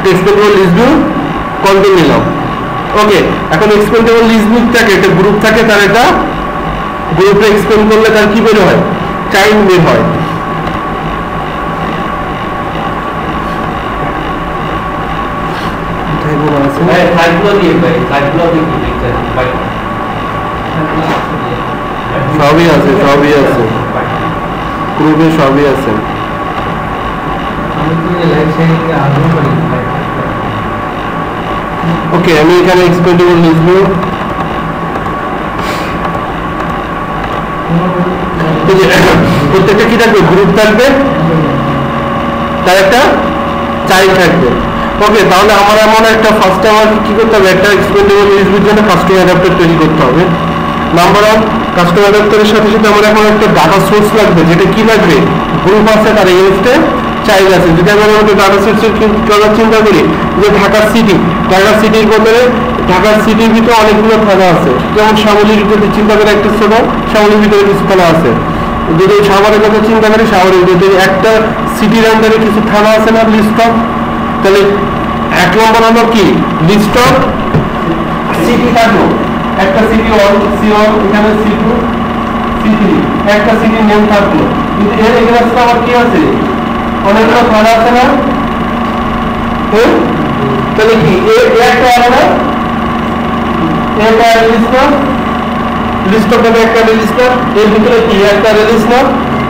একটা expandable list view content নিলাম। ওকে, এখন এক্সপেন্ডেবল লিস্ট ভিউটাকে একটা গ্রুপ থাকে, তার একটা গ্রুপে এক্সপেন্ড করলে তার কি বের হয়, চাইল্ড বের হয়। সবই আছে, সবই আছে গ্রুপে, সবই আছে। ওকে, আমি এখানে এক্সপেন্ডেবল লিখব। প্রত্যেকটা কি থাকবে, গ্রুপ থাকবে, তার একটা চাইল্ড থাকবে। ওকে, তাহলে আমার এমন একটা ফার্স্টে আমার কি করতে হবে, একটা এক্সপেন্ডেবল লিস্টের জন্য কাস্টম অ্যাডাপ্টার তৈরি করতে হবে। নাম্বার ওয়ান, কাস্টম অ্যাডাপ্টারের সাথে সাথে আমার এখন একটা ডাটা সোর্স লাগবে, যেটা কি লাগবে, গ্রুপ আছে তার এগেইনস্টে চাইল্ড আছে। যদি আমরা আমাদের ডাটা সোর্সের কথা চিন্তা করি, যে ঢাকা সিটির বদলে ঢাকার সিটির ভিতরে অনেকগুলো থানা আছে, যেমন শ্যামলীর যদি চিন্তা করে একটা ছোট শ্যামলীর ভিতরে কিছু থানা আছে। যদি সাভারের কথা চিন্তা করি, সাভারের যদি একটা সিটির আন্ডারে কিছু থানা আছে না, লিস্ট অফ, তাহলে এক নম্বর হলো কি, লিস্ট অফ সিটি থাকলো, একটা সিটি ওয়ান, সি1, এখানে সি2, সি3, একটা সিটির নেম থাকলো। কিন্তু এর এগেইনস্টে আমার কি আছে, অনেকগুলো থানা আছে না, তাহলে কি একটা হবে না, একটা লিস্ট অফ একটা রেজিস্টার, এর ভিতরে কি একটা রেজিস্টার।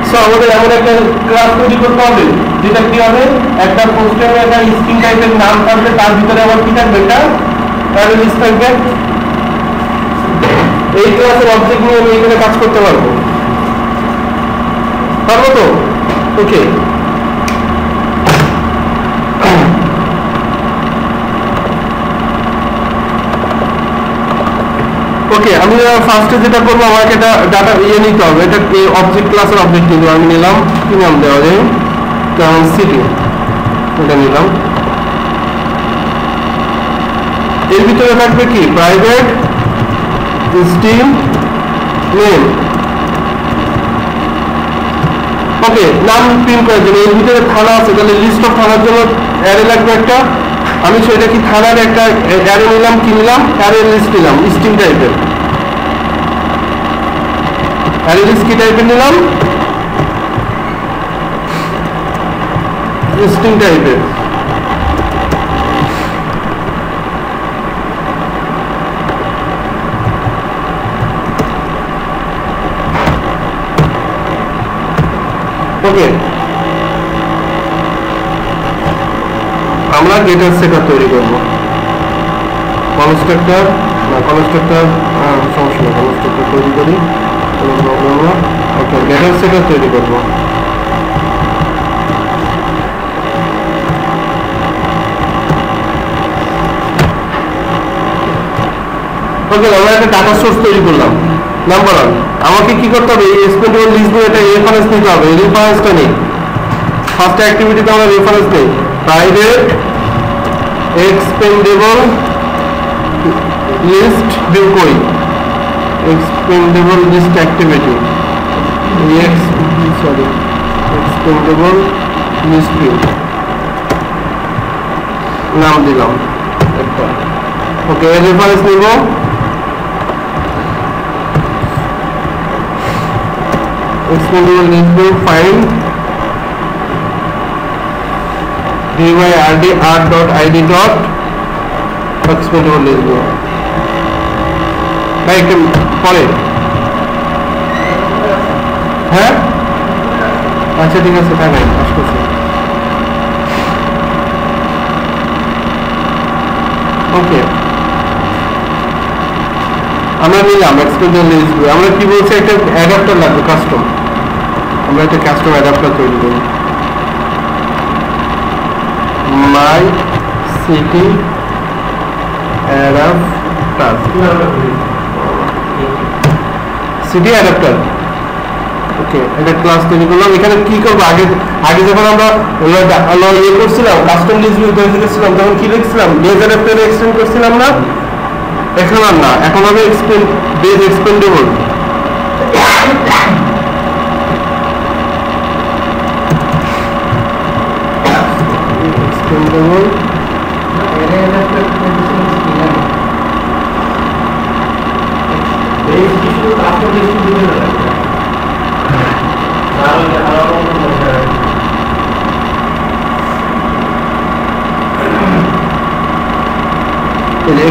সো আমাদের এমন একটা ক্লাস তৈরি করতে হবে যেটা কি হবে, একটা পোস্টের একটা স্ট্রিং টাইপের নাম থাকবে, তার ভিতরে আবার কি থাকবে, একটা লিস্ট থাকবে। এই ক্লাসের অবজেক্ট নিয়ে আমি এখানে কাজ করতে পারবো তো? ওকে, ওকে, আমি ফার্স্টে যেটা করবো, আমাকে এটা ডাটা নিতে হবে, এটা অবজেক্ট ক্লাসের অবজেক্ট নিব। আমি নিলাম, কি নাম দেওয়া যায়, কারণ সিটি, এটা নিলাম। এর ভিতরে থাকবে কি, প্রাইভেট স্ট্রিং নেম। ওকে, নাম প্রিন্ট করার জন্য এর ভিতরে থানা আছে, তাহলে লিস্ট অফ থানার জন্য অ্যারে লাগবে একটা। আমি সেটা কি থানার একটা অ্যারে নিলাম, কি নিলাম, অ্যারে লিস্ট নিলাম, স্ট্রিং টাইপের অ্যারে লিস্ট। কি টাইপের নিলাম, স্ট্রিং টাইপের। ওকে, আমরা গেটার সেটআপ তৈরি করব। কনস্ট্রাক্টর সমস্যা না, কনস্ট্রাক্টর তৈরি করি, কোনো প্রবলেম না। ওকে, গেটার সেটআপ তৈরি করব। ওকে, আমরা একটা ডাটা সোর্স তৈরি করলাম। নাম্বার ওয়ান, আমাকে কি করতে হবে, এই এক্সপেন্ডেবল লিস্ট এটা রেফারেন্স নিতে হবে। এই রেফারেন্সটা নেই, ফার্স্ট অ্যাক্টিভিটিতে আমরা রেফারেন্স নেই। প্রাইভেট এক্সপেন্ডেবল লিস্ট ভিউ কই, expendable list activity, expendable list view নাম দিলাম একটা। ওকে, রেফারেন্স নিব। expendable list view find dyrd art.id dot expendable list view। ভাই একটু পরে, হ্যাঁ আচ্ছা ঠিক আছে, তাই নাই আসতেছে। ওকে, আমরা নিলাম এক্সপেন্ডেবল লিস্ট ভিউ। আমরা কি বলছি, একটা অ্যাডাপ্টার লাগবে কাস্টম, আমরা একটা কাস্টম অ্যাডাপ্টার তৈরি করি। My city adapter, city adapter. Okay, একটা ক্লাস তৈরি করলাম। এখানে কি করবো, আগে যখন আমরা ইয়ে করছিলাম, কাস্টম লিস্ট ভিউ তৈরি করছিলাম, তখন কি লিখছিলাম, বেজ অ্যাডাপ্টারে এক্সটেন্ড করছিলাম না, এখন আর না, এখন হবে base expendable. Expendable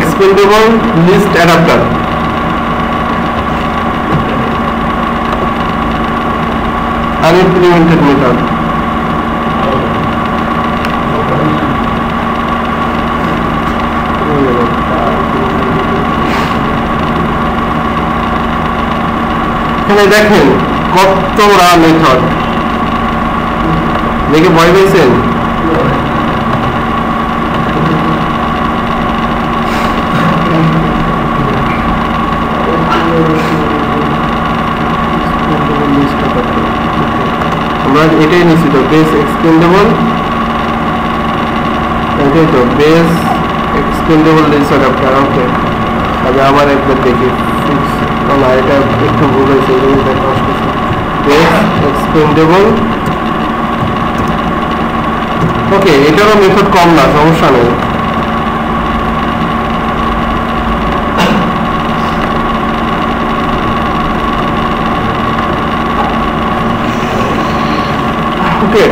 expandable list adapter unimplemented method এখানে দেখেন কতটা মেথড দেখে ভয় পেয়েছেন আমরা এটাই নিচ্ছি তো বেস এক্সটেন্ডেবল এটাই তো বেস এক্সটেন্ডেবল লিস্ট অ্যাডাপ্টার ওকে আগে আবার একবার দেখি না এটা একটু ভুল হয়েছে বেস এক্সটেন্ডেবল ওকে এটারও মেথড কম না সমস্যা নেই ওকে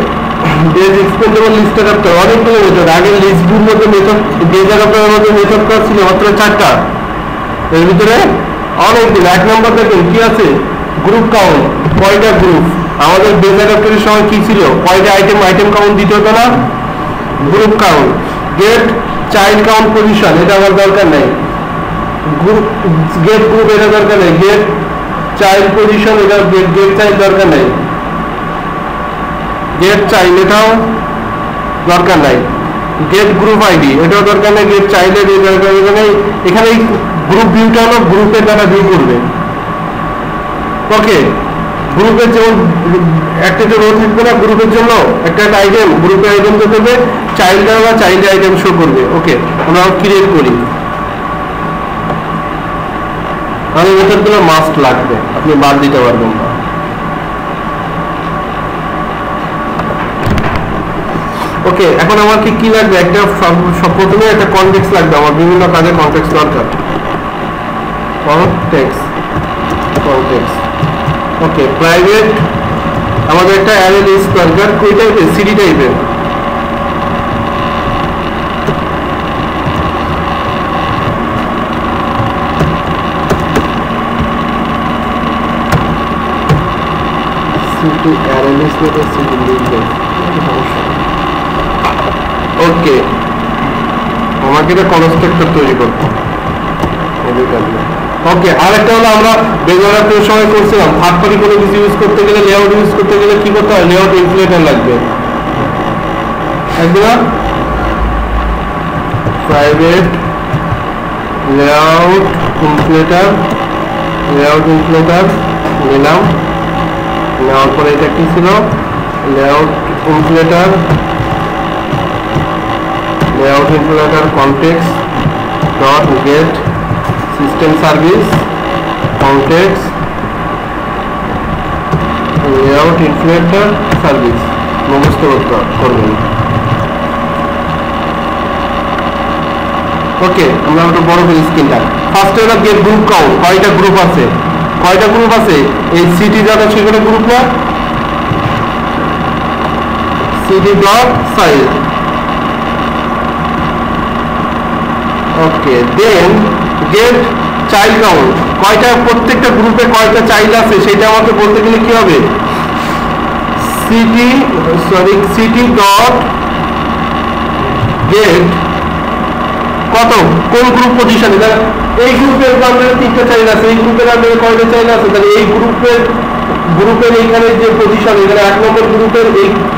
বেস এক্সটেন্ডেবল লিস্ট অ্যাডাপ্টার অনেকগুলো মেথড আগে লিস্টগুলোর মধ্যে মেথড বেস অ্যাডাপ্টারের মধ্যে মেথড করা ছিল মাত্র 4টা এর ভিতরে অনেকগুলো এক নম্বর দেখেন কি আছে গ্রুপ কাউন্ট কয়টা গ্রুপ আমাদের বেস অ্যাডাপ্টারের সময় কি ছিল কয়টা আইটেম কাউন্ট দিতে হতো না group count get child count position এটা আমার দরকার নেই গ্রুপ গেট গ্রুপ এটা দরকার নেই গেট চাইল্ড পজিশন এটা গেট চাইল্ড দরকার নেই গেট চাইল্ড এটাও দরকার নাই গেট গ্রুপ আইডি এটাও দরকার নেই গেট চাইল্ডের দরকার নেই এখানে এই গ্রুপ ভিউটা হলো গ্রুপের দ্বারা ভিউ করবে ওকে গ্রুপের যেমন একটা যে রো থাকবে না গ্রুপের জন্য একটা আইটেম গ্রুপের আইটেম তো করবে চাইল্ড বা চাইল্ড আইটেম শো করবে ওকে আমরা ক্রিয়েট করি তাহলে মেথডগুলো মাস্ট লাগবে আপনি বাদ দিতে পারবেন না ওকে এখন আমার কি লাগবে একটা প্রথমে একটা কনটেক্সট লাগবে আমার বিভিন্ন কাজে কনটেক্সট দরকার কনটেক্সট ওকে প্রাইভেট আমাদের একটা অ্যারে লিস্ট দরকার কোই টাইপের সিডি টাইপের সিডি অ্যারে লিস্ট মধ্যে সিডি লিখবে ওকে আমাকে এটা কনস্ট্রাক্টর তৈরি করতে ওকে আরেকটা হলো আমরা বেজরাতের সময় করছিলাম থার্ড পার্টি কোনো কিছু ইউজ করতে গেলে লেআউট ইউজ করতে গেলে কি করতে হয় লেআউট ইনফ্লেটার লাগবে একদম প্রাইভেট লেআউট ইনফ্লেটার নিলাম নেওয়ার পরে এটা কি ছিল layout inflator context dot get system service context layout influencer service মুখস্থ করবেন ওকে আমরা একটা বড় করে স্ক্রিনটা ফার্স্টে হলো গেট গ্রুপ কাউন্ট কয়টা গ্রুপ আছে এই সিটি যারা সেখানে গ্রুপ না সিটি ডট সাইজ ওকে দেন গেট চাইল্ড কাউন্ট কয়টা প্রত্যেকটা গ্রুপে কয়টা চাইল্ড আছে সেটা আমাকে বলতে গেলে কি হবে সিটি ডট গেট কত কোন গ্রুপ পজিশনে এই গ্রুপের আন্ডারে 3টা চাইল্ড আছে এই গ্রুপের আন্ডারে কয়টা চাইল্ড আছে তাহলে এই গ্রুপের এইখানে যে পজিশন এখানে 1 নম্বর গ্রুপের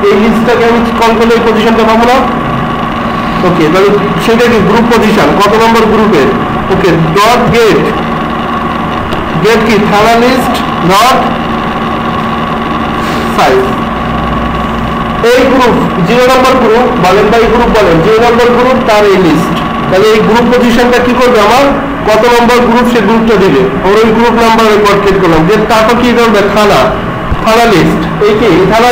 এই লিস্টটাকে আমি কল করলে এই পজিশনটা পাবো না ওকে তাহলে সেটা কি গ্রুপ পজিশন কত নম্বর গ্রুপের ওকে ডট গেট কি থানা লিস্ট ডট সাইজ এই গ্রুপ 0 নম্বর গ্রুপ বলেন বা এই গ্রুপ বলেন 0 নম্বর গ্রুপ তার এই লিস্ট তাহলে এই গ্রুপ পজিশনটা কি করবে আমার কত নম্বর গ্রুপ সে গ্রুপটা দিবে ওই গ্রুপ নাম্বার রেকর্ড করলাম যে তারপর কি করবে থানা লিস্ট এই কি থানা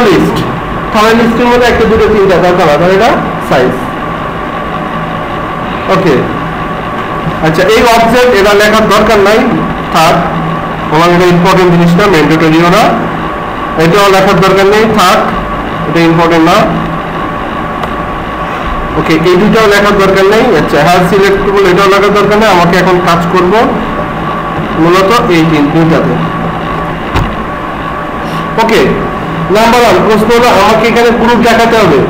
লিস্টের মধ্যে একটা দুটো তিনটা দরকার হয় এটা সাইজ ওকে আচ্ছা এই অবজেক্ট এটা লেখার দরকার নাই, থাক আমার এটা ইম্পর্টেন্ট জিনিস না, ম্যান্ডেটরিও না, এটাও লেখার দরকার নেই, থাক এটা ইম্পর্টেন্ট না। ওকে এই দুটাও লেখার দরকার নেই। আচ্ছা হ্যাঁ সিলেক্টেবল এটাও লেখার দরকার নেই। আমাকে এখন কাজ করব মূলত এই দুইটাতে। ওকে নাম্বার 1 প্রশ্ন হলো আমাকে এখানে গ্রুপ দেখাতে হবে।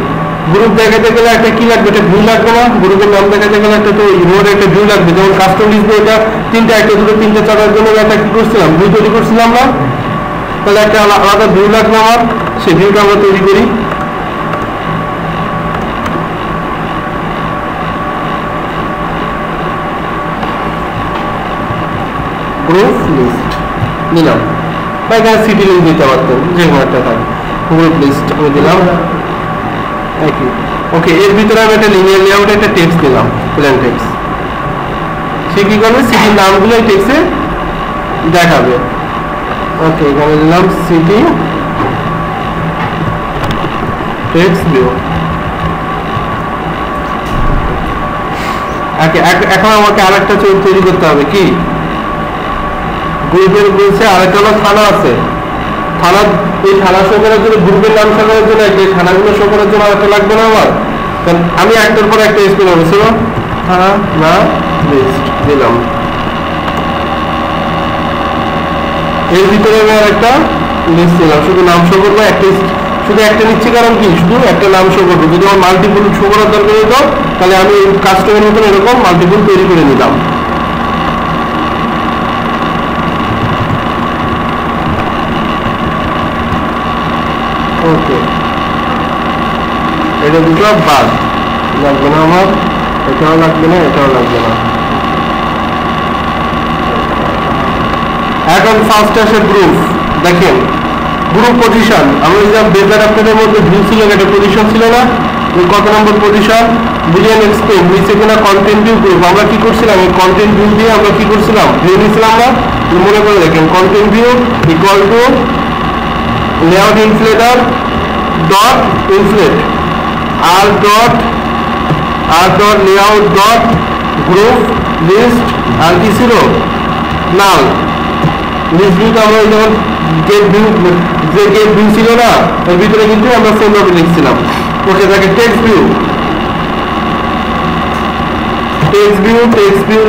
গ্রুপ দেখাতে গেলে একটা কি লাগবে, এটা ভিউ লাগবে না? গ্রুপের নাম দেখাতে গেলে একটা তো ইউর একটা ভিউ লাগবে, যেমন কাস্টম লিস্ট এটা তিনটা, একটা দুটো তিনটা চারার জন্য একটা কি করছিলাম, ভিউ তৈরি করছিলাম না, তাহলে একটা আলাদা ভিউ লাগবে আমার, সেই ভিউটা আমরা তৈরি করি। গ্রুপ লিস্ট নিলাম, বা এখানে সিটি লিস্ট দিতে পারতেন, যে কোনো একটা থাকে। গ্রুপ লিস্ট আমি দিলাম একই। ওকে এর ভিতরে আমি একটা লিনিয়ার লেআউটে একটা টেক্সট দিলাম, প্লেন টেক্সট। সে কি করবে, সিটির নামগুলো এই টেক্সটে দেখাবে। ওকে এখানে দিলাম সিটি টেক্সট ভিউ। এখন আমাকে আরেকটা তৈরি করতে হবে, কি গ্রুপের বলছে আরেকটা হলো থানা আছে, থানা এই থানা শো করার জন্য গ্রুপের নাম শো করার জন্য এই থানাগুলো শো করার জন্য আরেকটা লাগবে না আমার? আমি একটার পর একটা স্পেল হবে, ছিল থানা না লিস্ট দিলাম। এর ভিতরে আমি আরেকটা লিস্ট দিলাম, শুধু নাম শো করবো, একটা শুধু একটা নিচ্ছি, কারণ কি শুধু একটা নাম শো করবো। যদি আমার মাল্টিপুল শো করার দরকার হতো তাহলে আমি কাস্টমের মতন এরকম মাল্টিপুল তৈরি করে নিলাম। ওকে এটা দুটো বাদ লাগবে না আমার, এটাও লাগবে না, এটাও লাগবে না। এখন ফার্স্ট আসে গ্রুপ। দেখেন গ্রুপ পজিশন, আমরা যে বেজার আপনাদের মধ্যে ভিউ ছিল, একটা পজিশন ছিল না, কত নম্বর পজিশন, বুলিয়ান এক্সপ্লেন নিচে কিনা কন্টেন্ট ভিউ গ্রুপ। আমরা কি করছিলাম, এই কন্টেন্ট ভিউ দিয়ে আমরা কি করছিলাম, ভিউ নিয়েছিলাম না, মনে করে দেখেন content view equal to layout inflater dot inflate R dot layout dot group list আর কি ছিল নাল লিস্ট ভিউটা আমরা যখন গেট ভিউ যে গেট ভিউ ছিল না এর ভিতরে কিন্তু আমরা সেম ভাবে লিখছিলাম। ওকে থাকে টেক্সট ভিউ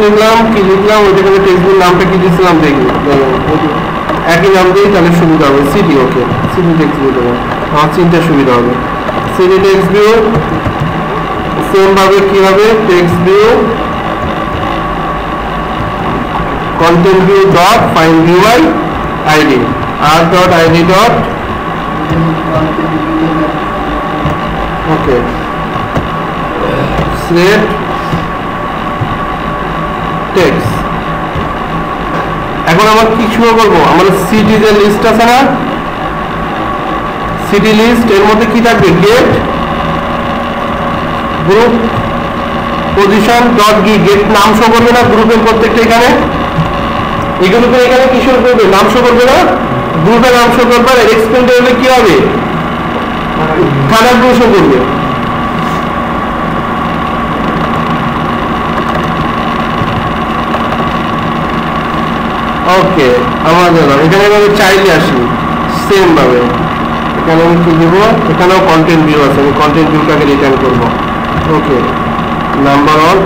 নিলাম, কি লিখলাম ওইটা করে টেক্সট ভিউ নামটা কি দিয়েছিলাম দেখি, একই নাম দিই তাহলে সুবিধা হবে, সিটি। ওকে সিটি টেক্সট ভিউ দেবো, আমার চিন্তা সুবিধা হবে। সিটি টেক্সট ভিউ সেম ভাবে কি হবে, text view content view dot find view id r dot id dot okay select text। এখন আমরা কি শুরু করবো, আমরা সিটি যে লিস্ট আছে না, সিটি লিস্ট এর মধ্যে কি থাকবে, get group position dot get নাম শো করবে না গ্রুপের প্রত্যেকটা, এখানে এগুলো করে এখানে কি শো করবে, নাম শো করবে না, গ্রুপের নাম শো করবে, আর এক্সপেন্ড হলে কি হবে, থানাগুলো শো করবে। ওকে আমাদের এখানে আমি চাইলে আসি সেম ভাবে, এখানে আমি কি দেবো, এখানেও কন্টেন্ট ভিউ আছে, আমি কন্টেন্ট ভিউটাকে রিটার্ন করবো। ওকে নাম্বার অন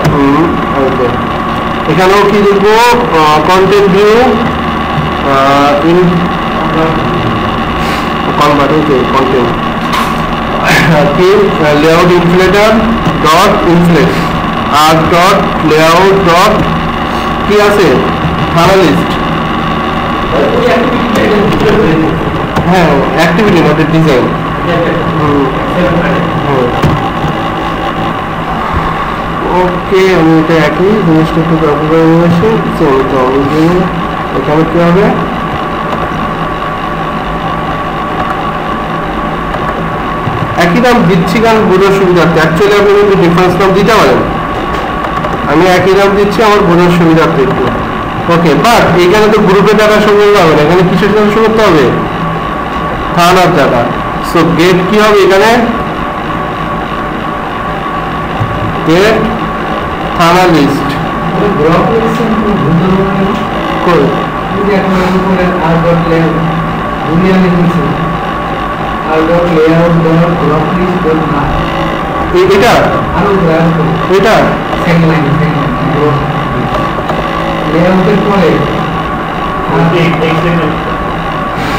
ওকে এখানেও কি লিখবো, content view in convert, okay content কি layout inflater dot inflate R dot layout dot কি আছে থানা লিস্ট, হ্যাঁ অ্যাক্টিভিটি নট ডিজাইন। ওকে আমি এটা একই জিনিসটা একটু কপি করে নিয়ে আসি, তো এখানে কি হবে, একই নাম দিচ্ছি কারণ বোঝার সুবিধার্থে, অ্যাকচুয়ালি আপনি কিন্তু ডিফারেন্স নাম দিতে পারেন, আমি একই নাম দিচ্ছি আমার বোঝার সুবিধার্থে একটু। ওকে বাট এইখানে তো গ্রুপের ডাটা শো করতে হবে না, এখানে কিসের সাথে শো করতে হবে, থানার ডাটা। সো গেট কি হবে, এখানে গেট থানা লিস্ট কই এটা এটা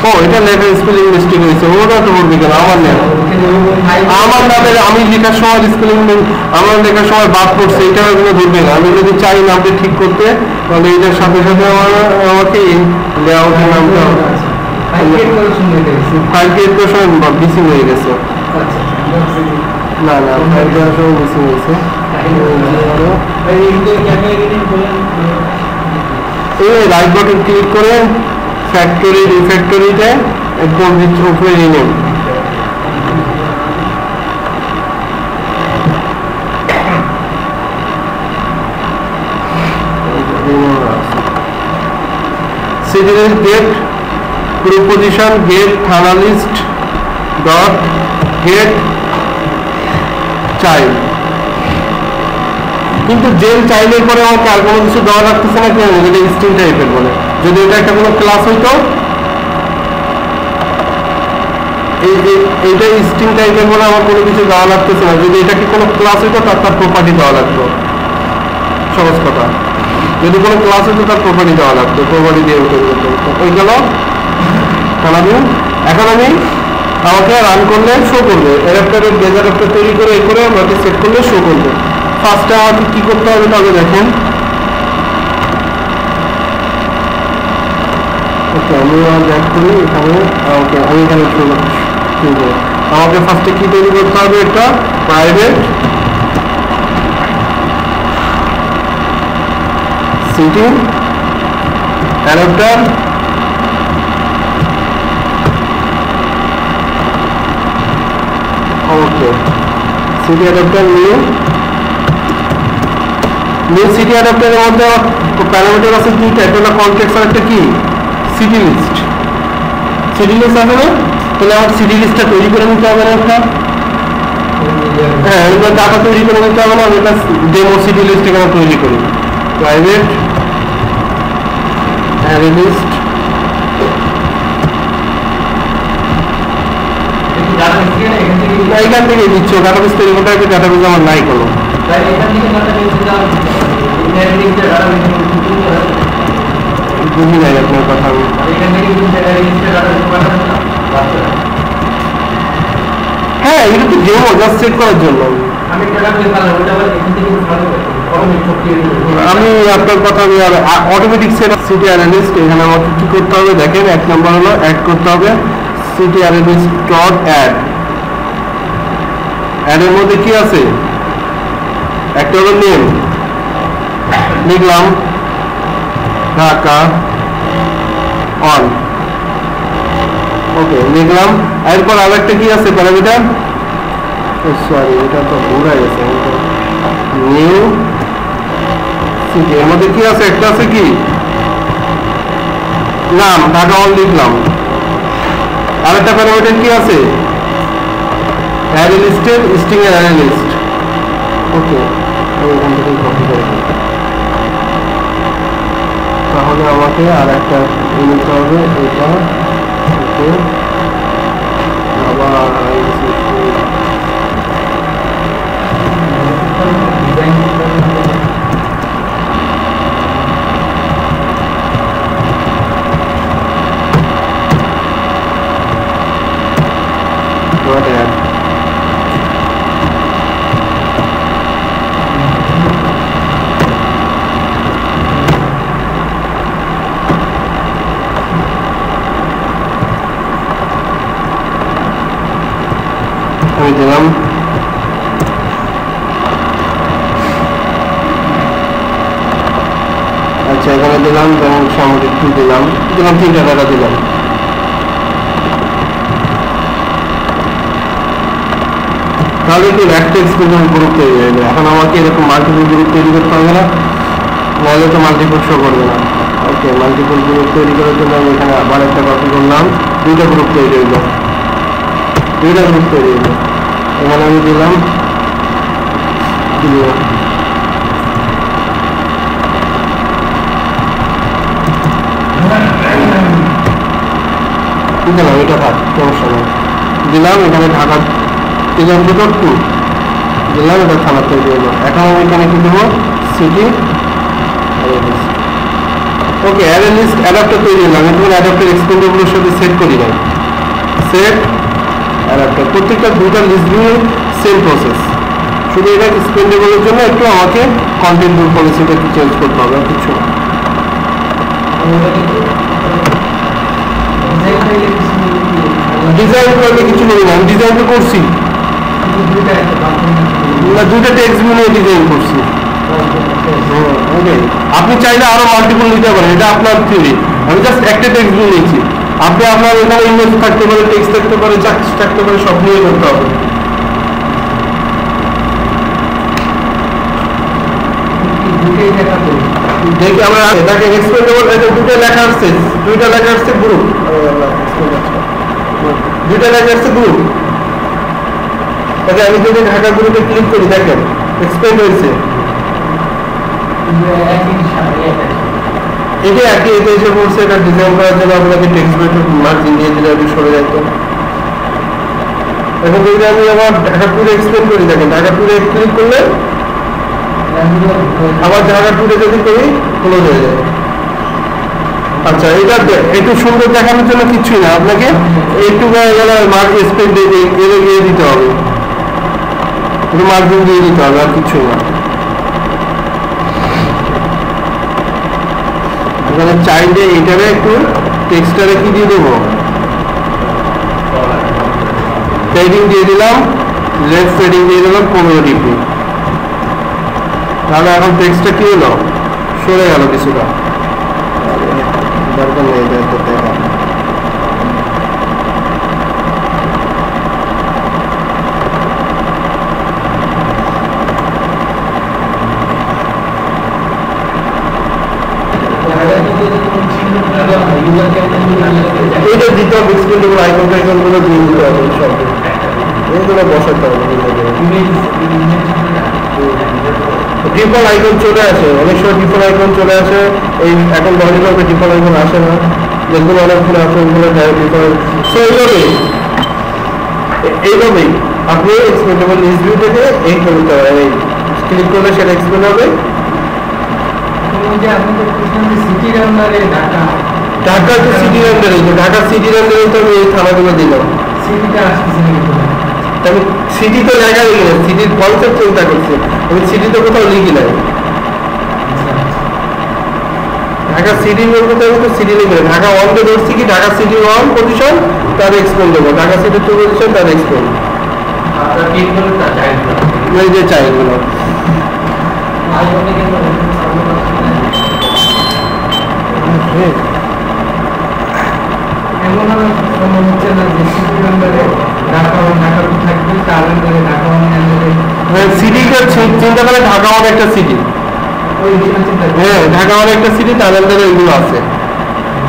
ও এটা লেখার স্পেলিং মিস্টেক হয়েছে, ওটা তো বলবি কেন? আমার নামে আমি লেখার সময় স্পেলিং আমার লেখার সময় বাদ পড়ছে, এটা ওগুলো ধরবে না। আমি যদি চাই নামটা ঠিক করতে, তাহলে এটার সাথে সাথে আমাকে লেআউটের নামটা ফাইল ক্রিয়েট করার সময় মিসিং হয়ে গেছে। না না, ফাইল করার সময় মিসিং হয়েছে। এই রাইট বাটন ক্লিক করে ফ্যাক্টরি রিফ্যাক্টরিতে একদম উপরে rename. Serial get proposition get থানা লিস্ট ডট গেট চাইল্ড। কিন্তু জেল চাইল্ডের পরে আমাকে আর কোনো কিছু দেওয়া লাগতেছে না, কেন? যেটা স্ট্রিং টাইপের বলে। যদি এটা একটা কোনো ক্লাস হইতো, এইটা স্ট্রিং টাইপের বলে আমার কোনো কিছু দেওয়া লাগতেছে না। যদি এটাকে কোনো ক্লাস হইতো, তার প্রপার্টি দেওয়া লাগতো। সহজ কথা, যদি কোনো ক্লাস হইতো তার প্রপার্টি দেওয়া লাগতো, প্রপার্টি দিয়ে উঠে ওই গেল থানা দিন। এখন আমি আমাকে রান করলে শো করবে, অ্যাডাপ্টারের বেজার একটা তৈরি করে এ করে আমাকে সেট করলে শো করবে। ফার্স্টে আমাকে কি করতে হবে তাহলে দেখেন। ওকে, আমি ব্যাক করি এখানে। ওকে, আমি এখানে আমাকে ফার্স্টে কি তৈরি করতে হবে? একটা প্রাইভেট সিটি অ্যাডাপ্টার ওকে সিটি অ্যাডাপ্টার নিউ সিটি অ্যাডাপ্টারের মধ্যে প্যারামিটার আছে দুইটা, একটা হলো কনটেক্সট আর একটা কি সিটি লিস্ট। সিটি লিস্ট আছে না? তাহলে আমার সিটি লিস্টটা তৈরি করে নিতে হবে না একটা? হ্যাঁ, এবার ডাটা তৈরি করে নিতে হবে না? আমি একটা ডেমো সিটি লিস্ট এখানে তৈরি করি। প্রাইভেট অ্যারে লিস্ট এখান থেকে দিচ্ছ। ডাটাবেস তৈরি করতে হবে, ডাটাবেস আমার নাই কোনো। বুঝি নাই আপনার কথা। হ্যাঁ, এটা তো ডেমো, জাস্ট চেক করার জন্য। আমি আপনার কথা আমি আর অটোমেটিক সেট সিটি অ্যানালিস্ট। এখানে আমাকে কি করতে হবে দেখেন। এক নম্বর হলো অ্যাড করতে হবে সিটি অ্যানালিস্ট ডট অ্যাড। অ্যাডের মধ্যে কি আছে? একটা হলো নেম, লিখলাম ঢাকা অন। ওকে, লিখলাম। এরপর আরেকটা কি আছে প্যারামিটার? সরি, এটা তো ভুল হয়ে গেছে। নিউ সিটি এর মধ্যে কি আছে? একটা আছে কি নাম ঢাকা অন লিখলাম। আরেকটা প্যারামিটার কি আছে? অ্যারে লিস্টের স্ট্রিং এর অ্যারে লিস্ট। ওকে, এখান থেকে কপি করে তাহলে আমাকে আর একটা নিতে হবে। এটা ওকে, আবার আমি দিলাম আচ্ছা, এখানে দিলাম যেমন সামগ্রিক কি দিলাম 3টা টাকা দিলাম। তাহলে কি একটা এক্সপেরিমেন্ট গ্রুপ তৈরি হয়ে যাবে। এখন আমাকে এরকম মাল্টিপল গ্রুপ তৈরি করতে হবে না, নাহলে তো মাল্টিপল শো করবে না। ওকে, মাল্টিপল গ্রুপ তৈরি করার জন্য আমি এখানে আবার একটা কপি করলাম। 2টা গ্রুপ তৈরি হইল, 2টা গ্রুপ তৈরি হইল। এখানে আমি দিলাম দিলাম, এটা থাক সমস্যা নেই, দিলাম এখানে ঢাকা তেজেন্দ্র 2 দিলাম, এটা থানা তৈরি হলো। এখন আমি এখানে কি দেবো, সিটি ওকে অ্যারে লিস্ট অ্যাডাপ্টার তৈরি হলাম। এখন অ্যাডাপ্টার এক্সপেন্ডেবলের সাথে সেট করি না, সেট অ্যাডাপ্টার প্রত্যেকটা দুটা লিস্ট দিয়ে সেম প্রসেস, শুধু এটা এক্সপেন্ডেবলের জন্য একটু আমাকে কন্টেন্ট রুল পলিসিটা একটু চেঞ্জ করতে হবে, কিছু ডিজাইন করলে কিছু নেই না, আমি ডিজাইন তো করছি না, দুইটা টেক্সট নিয়ে ডিজাইন করছি। আপনি চাইলে আরো মাল্টিপল নিতে পারেন, এটা আপনার থিওরি, আমি জাস্ট একটা টেক্সট নিয়েছি। আপনি আপনার এখানে ইমেজ থাকতে পারে, টেক্সট থাকতে পারে, যা কিছু থাকতে পারে, সব নিয়ে করতে হবে। দেখি আমরা এটাকে এক্সপেন্ডেবল, এটা দুটো লেখা আসছে, দুইটা লেখা আসছে গ্রুপ, দুইটা লেখা আসছে গ্রুপ। আমি যদি ঢাকা গ্রুপে ক্লিক করি, দেখেন এক্সপেন্ড হয়েছে, এটা একই, এটা এসে বলছে এটা ডিজাইন করার জন্য আপনাকে টেক্সট বইটা মার্জিন দিয়ে দিলে একটু সরে যেত। এখন যদি আমি আবার ঢাকা টুরে এক্সপ্লেন করি, দেখেন ঢাকা টুরে ক্লিক করলে আবার ঢাকা টুরে যদি করি ক্লোজ হয়ে যায়। আচ্ছা, এটা একটু সুন্দর দেখানোর জন্য কিছুই না, আপনাকে একটু মার্ক স্পেস দিয়ে দিতে হবে, একটু মার্জিন দিয়ে দিতে হবে, আর কিছুই না। এখানে চাইলে এটারে একটু টেক্সটারে কি দিয়ে দেবো, পেডিং দিয়ে দিলাম, লেফট পেডিং দিয়ে দিলাম 15 ডিগ্রি, তাহলে এখন টেক্সটটা কি হলো, সরে গেল কিছুটা, দরকার নেই এটা করতে। এইটা দিতে হবে, এক্সপেন্ডেবল আইকন টাইকনগুলো দিয়ে দিতে হবে, সব এইগুলো বসাতে হবে। ডিফল্ট আইকন চলে আসে, অনেক সময় ডিফল্ট আইকন চলে আসে, এই এখন লজিক্যাল ডিফল্ট আইকন আসে না, যেগুলো অনেকগুলো আছে ওইগুলো ডিফল্ট। সো এইভাবেই আপনি এক্সপেন্ডেবল লিস্ট ভিউ থেকে এই করতে পারেন, এই ক্লিক করলে সেটা এক্সপেন্ড হবে। ঢাকা তো সিটির আন্ডারে, ঢাকা সিটির আন্ডারে তো আমি এই থানাগুলো দিলাম, আমি সিটি তো জায়গা লিখি না, সিটির কনসেপ্ট চিন্তা করছি, আমি সিটি তো কোথাও লিখি নাই। ঢাকা সিটি বলতে আমি তো সিটি লিখি না, ঢাকা 1 তে ধরছি কি, ঢাকা সিটি 1 পজিশন তার এক্সপেন্ড দেবো, ঢাকা সিটি 2 পজিশন তার এক্সপেন্ড, ওই যে চাইগুলো। সিটিটা চিন্তা করে ঢাকা অনেক একটা সিটি, হ্যাঁ ঢাকা অনেক একটা সিটি, তার আন্ডারে এগুলো আছে।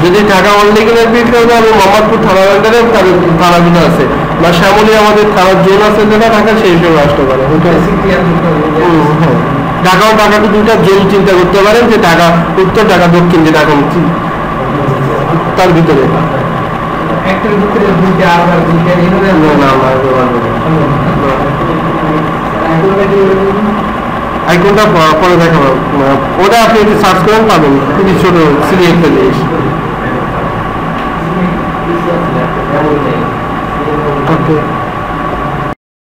যদি ঢাকা অনলাইনে ক্লিক করবে, আমি মোহাম্মদপুর থানার আন্ডারে থানাগুলো আছে, বা শ্যামলী আমাদের থানার জোন আছে যেটা ঢাকা, সেই হিসেবে আসতে পারে। ঢাকাও ঢাকাকে দুইটা জোন চিন্তা করতে পারেন, যে ঢাকা উত্তর, ঢাকা দক্ষিণ, যে ঢাকা তার ভিতরে আইকনটা পরে দেখাবো, ওটা আপনি যদি সার্চ করেন পাবেন, খুবই ছোট সিলি একটা জিনিস। ওকে।